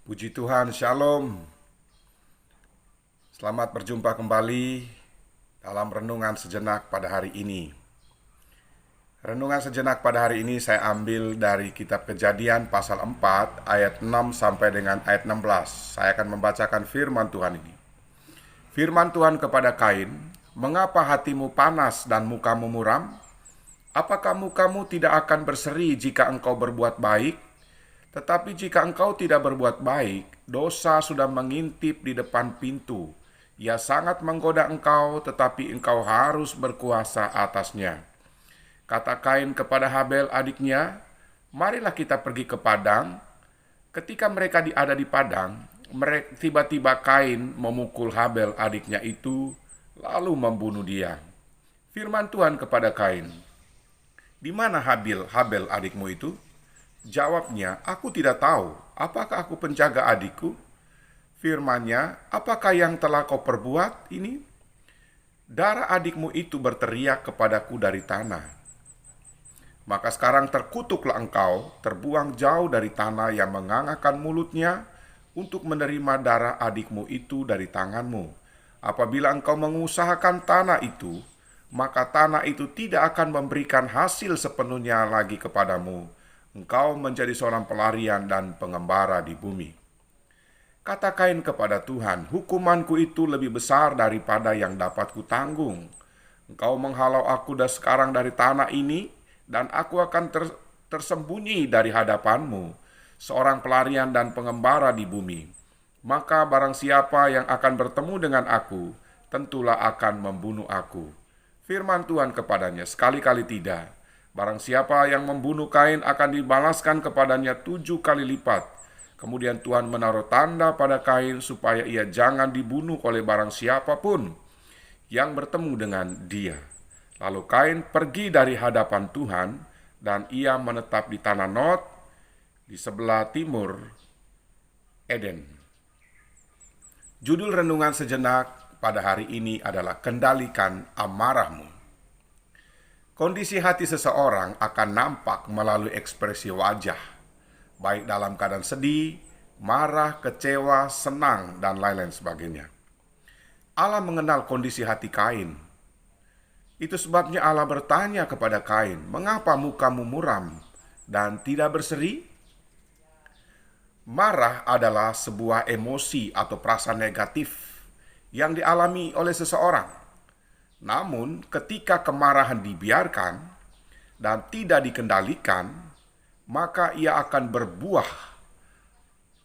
Puji Tuhan, Shalom. Selamat berjumpa kembali dalam renungan sejenak pada hari ini. Renungan sejenak pada hari ini saya ambil dari kitab Kejadian pasal 4 ayat 6 sampai dengan ayat 16. Saya akan membacakan firman Tuhan ini. Firman Tuhan kepada Kain, "Mengapa hatimu panas dan mukamu muram? Apakah mukamu tidak akan berseri jika engkau berbuat baik? Tetapi jika engkau tidak berbuat baik, dosa sudah mengintip di depan pintu. Ia sangat menggoda engkau, tetapi engkau harus berkuasa atasnya." Kata Kain kepada Habel adiknya, "Marilah kita pergi ke padang." Ketika mereka ada di padang, tiba-tiba Kain memukul Habel adiknya itu, lalu membunuh dia. Firman Tuhan kepada Kain, "Di mana Habel adikmu itu?" Jawabnya, "Aku tidak tahu. Apakah aku penjaga adikku?" Firman-Nya, "Apakah yang telah kau perbuat ini?" "Darah adikmu itu berteriak kepadaku dari tanah. Maka sekarang terkutuklah engkau, terbuang jauh dari tanah yang mengangakkan mulutnya untuk menerima darah adikmu itu dari tanganmu. Apabila engkau mengusahakan tanah itu, maka tanah itu tidak akan memberikan hasil sepenuhnya lagi kepadamu. Engkau menjadi seorang pelarian dan pengembara di bumi." Kata Kain kepada Tuhan, "Hukumanku itu lebih besar daripada yang dapat kutanggung. Engkau menghalau aku sekarang dari tanah ini, dan aku akan tersembunyi dari hadapanmu, seorang pelarian dan pengembara di bumi. Maka barang siapa yang akan bertemu dengan aku, tentulah akan membunuh aku." Firman Tuhan kepadanya, "Sekali-kali tidak. Barang siapa yang membunuh Kain akan dibalaskan kepadanya 7 kali lipat." Kemudian Tuhan menaruh tanda pada Kain supaya ia jangan dibunuh oleh barang siapapun yang bertemu dengan dia. Lalu Kain pergi dari hadapan Tuhan, dan ia menetap di tanah Nod di sebelah timur Eden. Judul renungan sejenak pada hari ini adalah "Kendalikan Amarahmu". Kondisi hati seseorang akan nampak melalui ekspresi wajah, baik dalam keadaan sedih, marah, kecewa, senang, dan lain-lain sebagainya. Allah mengenal kondisi hati Kain. Itu sebabnya Allah bertanya kepada Kain, "Mengapa mukamu muram dan tidak berseri?" Marah adalah sebuah emosi atau perasaan negatif yang dialami oleh seseorang. Namun, ketika kemarahan dibiarkan dan tidak dikendalikan, maka ia akan berbuah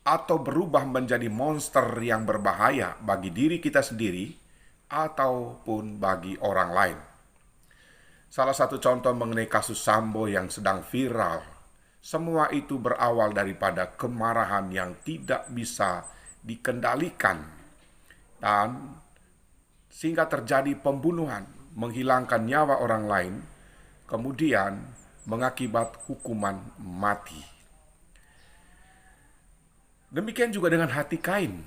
atau berubah menjadi monster yang berbahaya bagi diri kita sendiri ataupun bagi orang lain. Salah satu contoh mengenai kasus Sambo yang sedang viral, semua itu berawal daripada kemarahan yang tidak bisa dikendalikan, dan sehingga terjadi pembunuhan, menghilangkan nyawa orang lain, kemudian mengakibat hukuman mati. Demikian juga dengan hati Kain,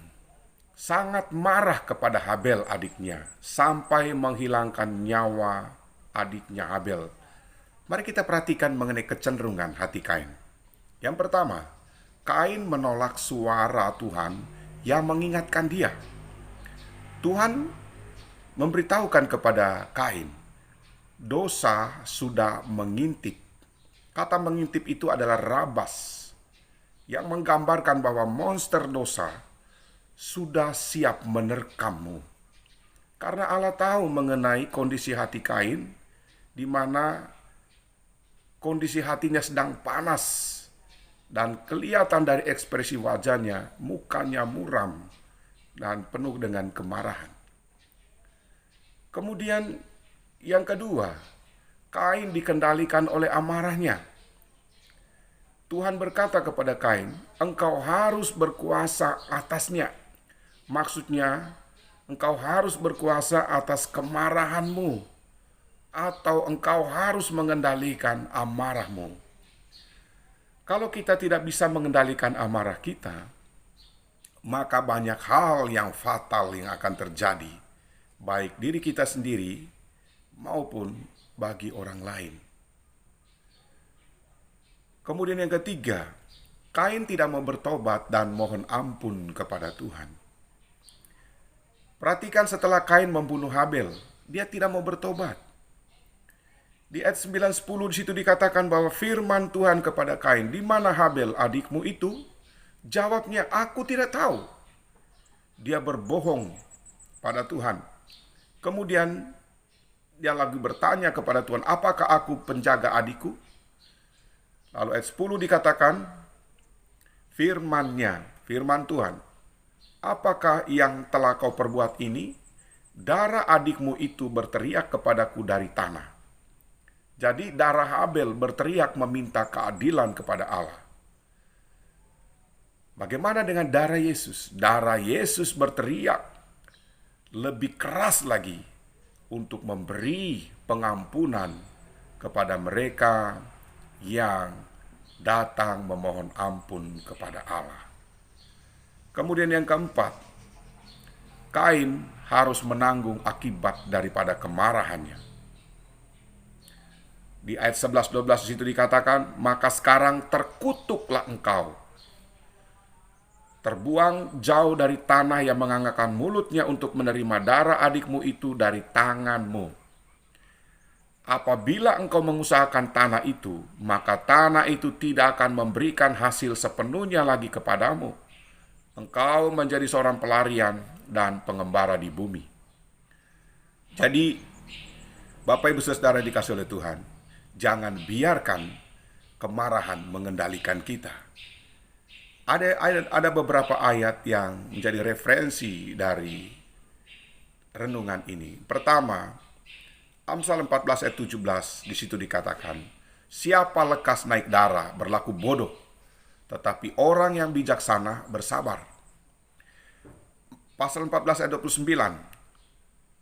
sangat marah kepada Habel adiknya, sampai menghilangkan nyawa adiknya Habel. Mari kita perhatikan mengenai kecenderungan hati Kain. Yang pertama, Kain menolak suara Tuhan yang mengingatkan dia. Tuhan memberitahukan kepada Kain, dosa sudah mengintip. Kata mengintip itu adalah rabas, yang menggambarkan bahwa monster dosa sudah siap menerkammu. Karena Allah tahu mengenai kondisi hati Kain, di mana kondisi hatinya sedang panas, dan kelihatan dari ekspresi wajahnya, mukanya muram dan penuh dengan kemarahan. Kemudian yang kedua, Kain dikendalikan oleh amarahnya. Tuhan berkata kepada Kain, "Engkau harus berkuasa atasnya." Maksudnya, engkau harus berkuasa atas kemarahanmu, atau engkau harus mengendalikan amarahmu. Kalau kita tidak bisa mengendalikan amarah kita, maka banyak hal yang fatal yang akan terjadi, baik diri kita sendiri maupun bagi orang lain. Kemudian yang ketiga, Kain tidak mau bertobat dan mohon ampun kepada Tuhan. Perhatikan setelah Kain membunuh Habel, dia tidak mau bertobat. Di ayat 9-10 di situ dikatakan bahwa firman Tuhan kepada Kain, "Di mana Habel adikmu itu?" Jawabnya, "Aku tidak tahu." Dia berbohong pada Tuhan. Kemudian dia lagi bertanya kepada Tuhan, "Apakah aku penjaga adikku?" Lalu ayat 10 dikatakan, firman Tuhan, "Apakah yang telah kau perbuat ini? Darah adikmu itu berteriak kepadaku dari tanah." Jadi darah Habel berteriak meminta keadilan kepada Allah. Bagaimana dengan darah Yesus? Darah Yesus berteriak lebih keras lagi untuk memberi pengampunan kepada mereka yang datang memohon ampun kepada Allah. Kemudian yang keempat, Kain harus menanggung akibat daripada kemarahannya. Di ayat 11-12 di situ dikatakan, "Maka sekarang terkutuklah engkau, terbuang jauh dari tanah yang mengangkat mulutnya untuk menerima darah adikmu itu dari tanganmu. Apabila engkau mengusahakan tanah itu, maka tanah itu tidak akan memberikan hasil sepenuhnya lagi kepadamu. Engkau menjadi seorang pelarian dan pengembara di bumi." Jadi, Bapak Ibu Saudara dikasih oleh Tuhan, jangan biarkan kemarahan mengendalikan kita. Ada beberapa ayat yang menjadi referensi dari renungan ini. Pertama, Amsal 14 ayat 17 di situ dikatakan, "Siapa lekas naik darah berlaku bodoh, tetapi orang yang bijaksana bersabar." Pasal 14 ayat 29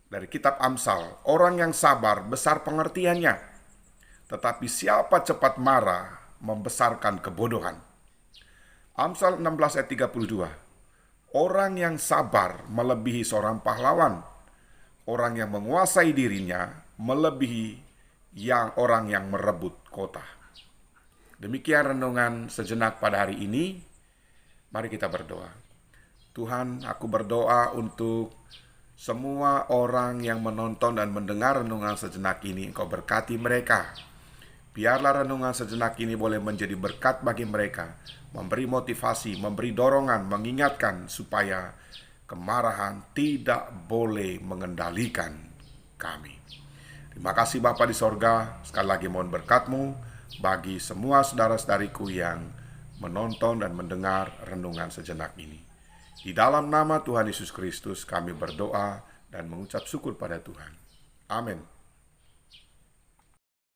dari kitab Amsal, "Orang yang sabar besar pengertiannya, tetapi siapa cepat marah membesarkan kebodohan." Amsal 16 ayat 32, "Orang yang sabar melebihi seorang pahlawan. Orang yang menguasai dirinya melebihi orang yang merebut kota." Demikian renungan sejenak pada hari ini. Mari kita berdoa. Tuhan, aku berdoa untuk semua orang yang menonton dan mendengar renungan sejenak ini. Engkau berkati mereka. Biarlah renungan sejenak ini boleh menjadi berkat bagi mereka, memberi motivasi, memberi dorongan, mengingatkan supaya kemarahan tidak boleh mengendalikan kami. Terima kasih Bapa di sorga, sekali lagi mohon berkat-Mu bagi semua saudara-saudariku yang menonton dan mendengar renungan sejenak ini. Di dalam nama Tuhan Yesus Kristus kami berdoa dan mengucap syukur pada Tuhan. Amin.